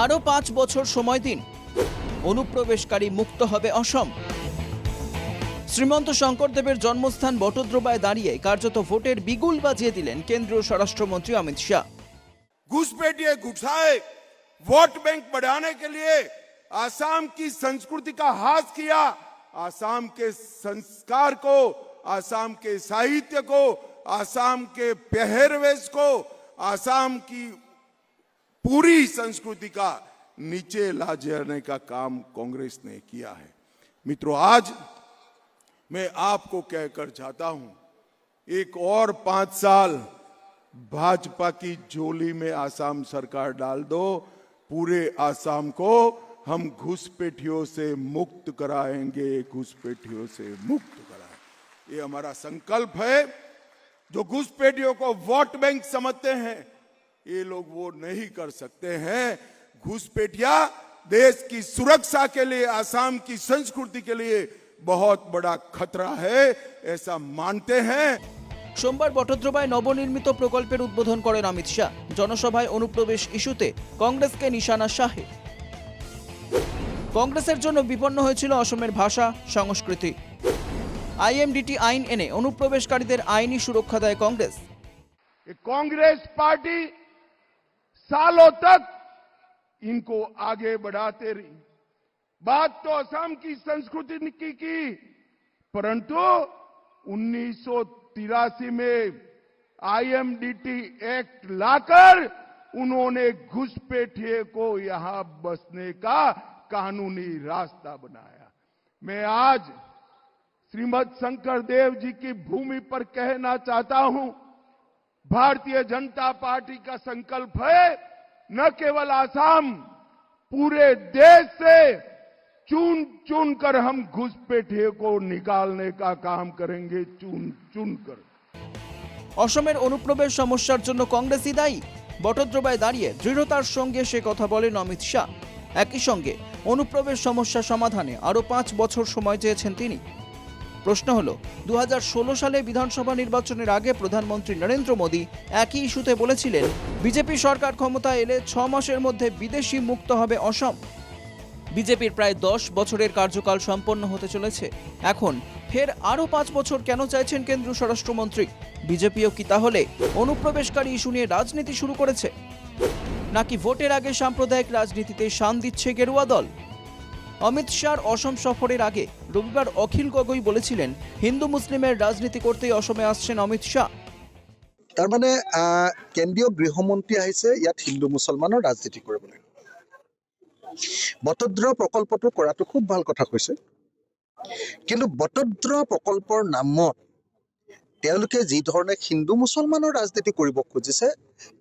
আরো 5 বছর সময় দিন, অনুপ্রবেশকারী মুক্ত হবে অসম। শ্রীমন্ত শঙ্করদেবের জন্মস্থান বটদ্রবায় দাঁড়িয়ে কার্যত ভোটের বিগুল বাজিয়ে দিলেন কেন্দ্রীয় স্বরাষ্ট্রমন্ত্রী অমিত শাহ। घुसपैठिए घुसाए वोट बैंक बढ़ाने के लिए आसाम की संस्कृति का हास किया, आसाम के संस्कार को, आसाम के साहित्य को, आसाम के पहरवेश को, आसाम की पूरी संस्कृति का नीचे ला जाने का काम कांग्रेस ने किया है। मित्रों, आज मैं आपको कहकर चाहता हूं, एक और 5 साल भाजपा की झोली में आसाम सरकार डाल दो, पूरे आसाम को हम घुसपैठियों से मुक्त कराएंगे, घुसपैठियों से मुक्त कराएंगे। ये हमारा संकल्प है। जो घुसपैठियों को वोट बैंक समझते हैं, ये लोग वो नहीं कर सकते हैं। घुसपैठिया देश की सुरक्षा के लिए, आसाम की संस्कृति के लिए बहुत बड़ा खतरा है, ऐसा मानते हैं। সোমবার বটদ্রবায় নবনির্মিত প্রকল্পের উদ্বোধন করেন অমিত শাহ। জনসভায় অনুপ্রবেশ ইস্যুতে কংগ্রেসকে নিশানা শাহে। কংগ্রেসের জন্য বিপন্ন হয়েছিল অসমের ভাষা সংস্কৃতি। আইএমডিটি আইন এনে অনুপ্রবেশকারীদের আইনি সুরক্ষা দেয় কংগ্রেস। कांग्रेस पार्टी सालों तक इनको आगे बढ़ाते रही। बात तो असम की संस्कृति की, परंतु 1983 में आईएमडीटी एक्ट लाकर उन्होंने घुसपैठिए को यहां बसने का कानूनी रास्ता बनाया। मैं आज श्रीमद शंकर देव जी की भूमि पर कहना चाहता हूं, भारतीय जनता पार्टी का संकल्प है न केवल आसाम, पूरे देश से चुन चुन कर हम घुसपैठिए को निकालने का काम करेंगे, चुन चुन कर। অসমের অনুপ্রবেশ সমস্যার জন্য কংগ্রেসই দায়ী। বটদ্রবায় দাঁড়িয়ে দৃঢ়তার সঙ্গে সে কথা বলেন অমিত শাহ। একই সঙ্গে অনুপ্রবেশ সমস্যা সমাধানে আরো 5 বছর সময় চেয়েছেন তিনি। প্রশ্ন হলো, 2016 সালে বিধানসভা নির্বাচনের আগে প্রধানমন্ত্রী নরেন্দ্র মোদী একই ইস্যুতে বলেছিলেন বিজেপি সরকার ক্ষমতায় এলে 6 মাসের মধ্যে বিদেশি মুক্ত হবে অসম। বিজেপির প্রায় 10 বছরের কার্যকাল সম্পন্ন হতে চলেছে। এখন ফের আরো 5 বছর কেন চাইছেন কেন্দ্রীয় স্বরাষ্ট্রমন্ত্রী? বিজেপিও কি তাহলে অনুপ্রবেশকারী ইস্যু নিয়ে রাজনীতি শুরু করেছে, নাকি ভোটের আগে সাম্প্রদায়িক রাজনীতিতে শান দিচ্ছে গেরুয়া দল? অমিত শাহর অসম সফরের আগে রবিবার অখিল গগৈ বলেছিলেন হিন্দু মুসলিমের রাজনীতি করতেই অসমে আসছেন অমিত শাহ। তার মানে কেন্দ্রীয় গৃহমন্ত্রী আহিছে ইয়াত হিন্দু মুসলমানৰ ৰাজনীতি কৰিবলৈ। বটদ্ৰ প্ৰকল্পটো কৰাটো খুব ভাল কথা কৈছে, কিন্তু বটদ্ৰ প্ৰকল্পৰ নামত তেওঁলোকে যি ধৰণে হিন্দু মুছলমানৰ ৰাজনীতি কৰিব খুজিছে,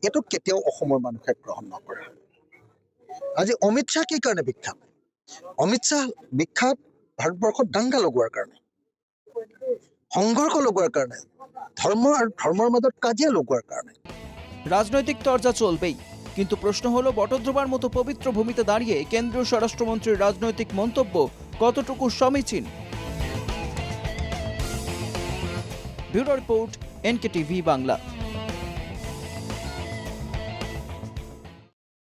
এইটো কেতিয়াও অসমৰ মানুহে গ্ৰহণ নকৰে। আজি অমিত শাহ কি কাৰণে বিখ্যাত? অমিত শাহ বিখ্যাত ভাৰতবৰ্ষত দাঙ্গা লগোৱাৰ কাৰণে, সংঘৰ্ষ লগোৱাৰ কাৰণে, ধৰ্ম আৰু ধৰ্মৰ মাজত কাজিয়া লগোৱাৰ কাৰণে। রাজনৈতিক তরজা চলবেই, কিন্তু প্রশ্ন হলো বটদ্রবার মতো পবিত্র ভূমিতে দাঁড়িয়ে কেন্দ্রীয় স্বরাষ্ট্রমন্ত্রীর রাজনৈতিক মন্তব্য কতটুকু সমীচীন। Bureau report, NKTV Bangla.